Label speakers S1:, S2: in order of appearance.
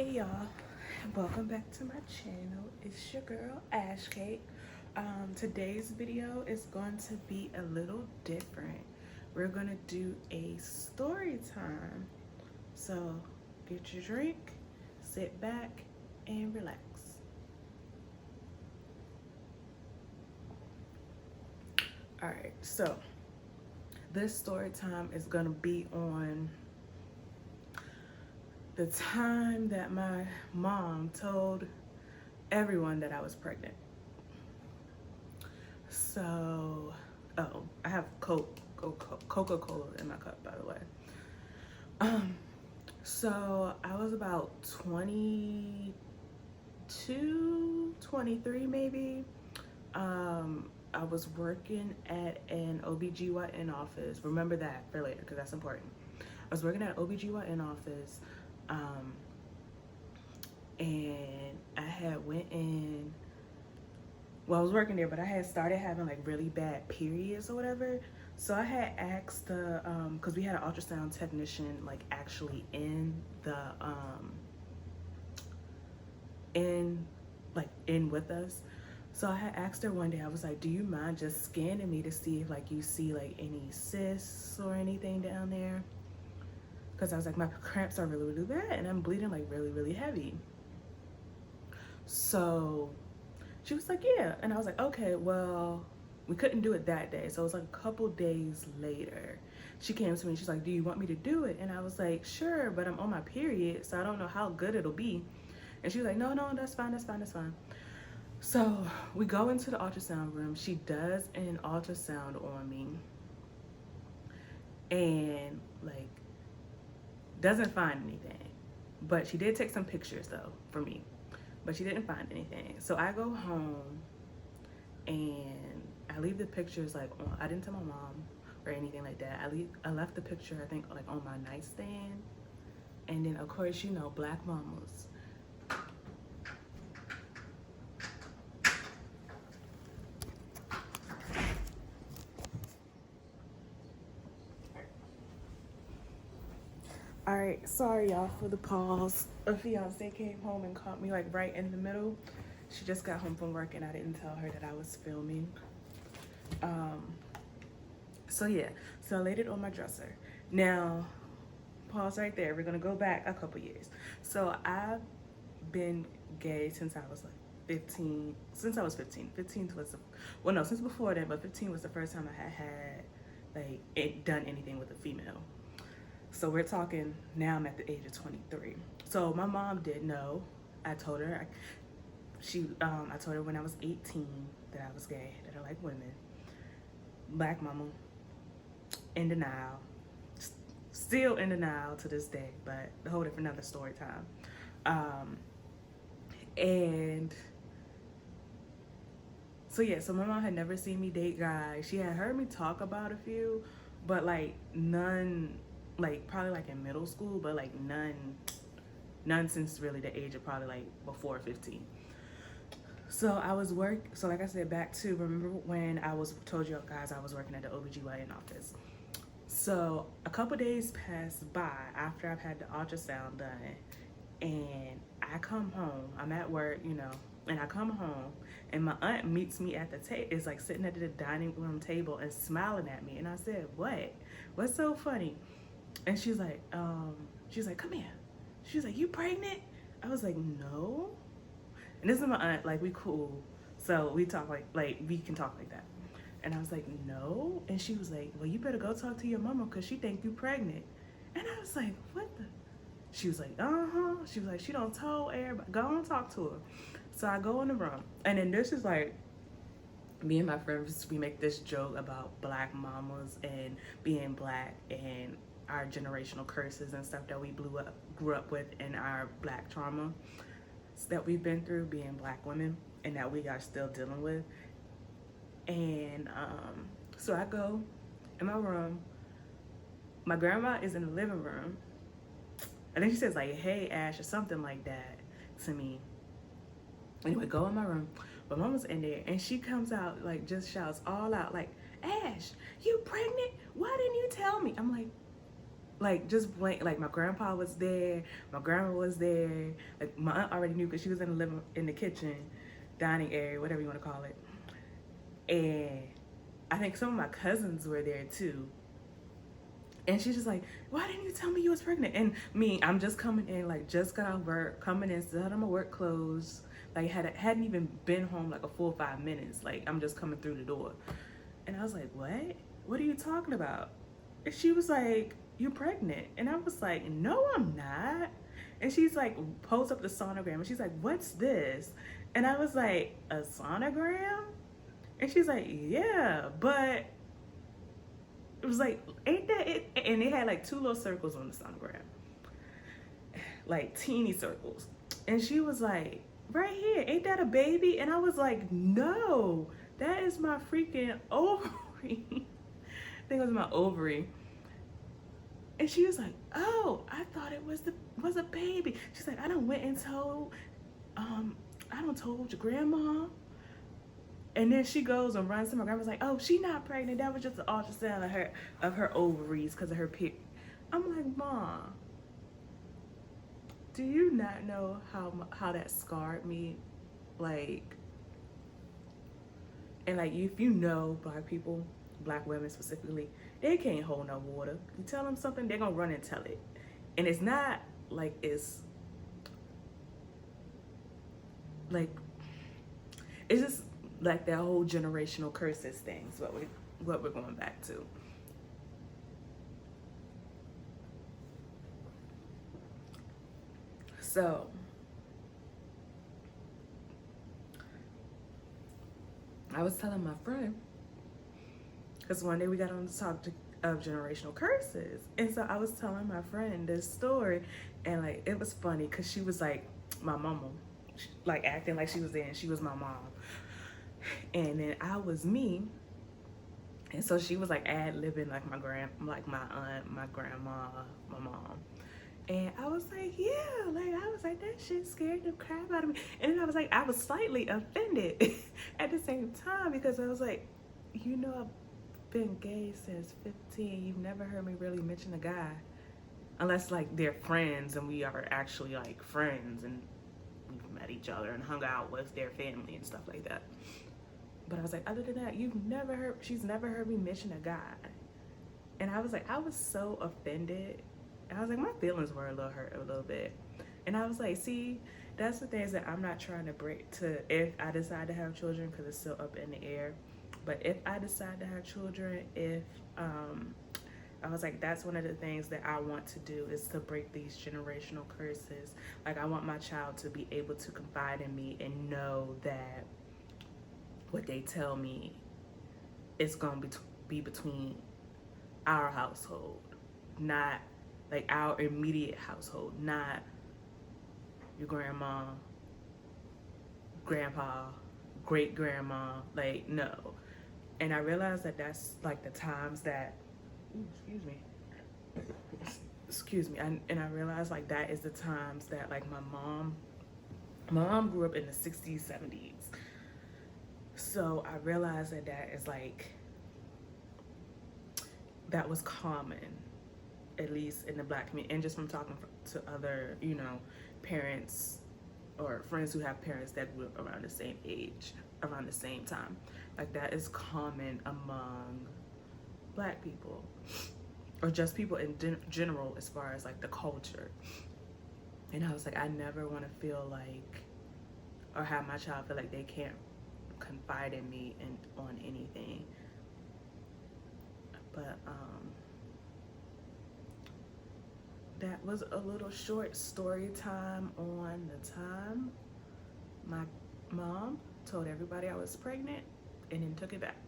S1: Hey y'all, welcome back to my channel. It's your girl Ashley. Today's video is going to be a little different. We're gonna do a story time. So get your drink, sit back, and relax. Alright, so this story time is gonna be on the time that my mom told everyone that I was pregnant. So, I have Coca-Cola in my cup, by the way. So I was about 22, 23 maybe. I was working at an OBGYN office. Remember that for later, because that's important. I was working at an OBGYN office, and I had went in, well, I was working there, but I had started having like really bad periods or whatever. So I had asked the, cause we had an ultrasound technician like actually in the, in with us. So I had asked her one day, I was like, do you mind just scanning me to see if like you see like any cysts or anything down there? Cause I was like, my cramps are really, really bad and I'm bleeding like really, really heavy. So she was like, yeah. And I was like, okay, well, we couldn't do it that day. So it was like a couple days later. She came to me and she's like, do you want me to do it? And I was like, sure, but I'm on my period, so I don't know how good it'll be. And she was like, no, that's fine. So we go into the ultrasound room. She does an ultrasound on me and like doesn't find anything. But she did take some pictures though for me. But she didn't find anything. So I go home and I leave the pictures like on, I didn't tell my mom or anything like that. I left the picture, I think, like on my nightstand. And then of course, you know, black mamas. All right, sorry y'all for the pause. A fiance came home and caught me like right in the middle. She just got home from work and I didn't tell her that I was filming. So yeah, so I laid it on my dresser. Now, pause right there. We're gonna go back a couple years. So I've been gay since I was like 15. Since I was 15. 15 was, well no, since before then, but 15 was the first time I had like done anything with a female. So we're talking, now I'm at the age of 23. So my mom did know. I told her, I told her when I was 18 that I was gay, that I like women. Black mama, in denial. Still in denial to this day, but hold it for another story time. And so yeah, so my mom had never seen me date guys. She had heard me talk about a few, but like none, like probably like in middle school, but like none since really the age of probably like before 15. So I was so like I said, back to, remember when I told you guys I was working at the OBGYN office. So a couple days passed by after I've had the ultrasound done, and I come home, I'm at work, you know, and I come home and my aunt meets me at the table, is like sitting at the dining room table and smiling at me. And I said, what's so funny? And she's like, come here. She's like, you pregnant? I was like, no. And this is my aunt, like we cool. So we talk like we can talk like that. And I was like, no. And she was like, well, you better go talk to your mama because she think you pregnant. And I was like, what the? She was like, uh-huh. She was like, she don't tell everybody. Go and talk to her. So I go in the room. And then this is like, me and my friends, we make this joke about black mamas and being black and our generational curses and stuff that we grew up with in our black trauma that we've been through being black women and that we are still dealing with. And so I go in my room. My grandma is in the living room. And then she says like, hey Ash, or something like that to me. Anyway, go in my room. But mama's in there and she comes out, like just shouts all out like, Ash, you pregnant? Why didn't you tell me? I'm like, Like just blank. Like my grandpa was there, my grandma was there. Like my aunt already knew because she was in the kitchen, dining area, whatever you want to call it. And I think some of my cousins were there too. And she's just like, why didn't you tell me you was pregnant? And me, I'm just coming in, like just got off work, coming in, still had on my work clothes. Like hadn't even been home like a full 5 minutes. Like I'm just coming through the door. And I was like, what? What are you talking about? And she was like, you're pregnant. And I was like, no, I'm not. And she's like, pulls up the sonogram. And she's like, what's this? And I was like, a sonogram? And she's like, yeah, but it was like, ain't that it? And it had like 2 little circles on the sonogram, like teeny circles. And she was like, right here, ain't that a baby? And I was like, no, that is my freaking ovary. I think it was my ovary. And she was like, oh, I thought it was a baby. She's like, I done went and told your grandma. And then she goes and runs to my grandma's like, oh, she not pregnant. That was just an ultrasound of her ovaries because of her period. I'm like, Mom, do you not know how that scarred me? Like, and like, if you know Black people, Black women specifically, they can't hold no water. You tell them something, they're gonna run and tell it. And it's not like it's just like that whole generational curses thing is what we're going back to. So I was telling my friend, because one day we got on the subject of generational curses, and so I was telling my friend this story, and like it was funny because she was like my mama, like acting like she was there and she was my mom. And then I was me, and so she was like ad-libbing like my aunt, my grandma, my mom. And I was like, yeah, like I was like, that shit scared the crap out of me. And then I was like, I was slightly offended at the same time because I was like, you know, I've been gay since 15. You've never heard me really mention a guy, unless like they're friends and we are actually like friends and we've met each other and hung out with their family and stuff like that. But I was like, other than that, she's never heard me mention a guy. And I was like, I was so offended. And I was like, my feelings were a little hurt a little bit. And I was like, see, that's the things that I'm not trying to break to if I decide to have children, because it's still up in the air. But if I decide to have children, I was like, that's one of the things that I want to do is to break these generational curses. Like, I want my child to be able to confide in me and know that what they tell me is going to be between our household, not like our immediate household, not your grandma, grandpa, great grandma, like no. And I realized that that's like the times that, excuse me, and I realized like that is the times that like my mom grew up in the 60s, 70s. So I realized that is like, that was common, at least in the Black community, and just from talking to other, parents or friends who have parents that grew up around the same age, around the same time. Like that is common among Black people, or just people in general as far as like the culture. And I was like, I never want to feel like, or have my child feel like they can't confide in me and on anything. But that was a little short story time on the time my mom told everybody I was pregnant and then took it back.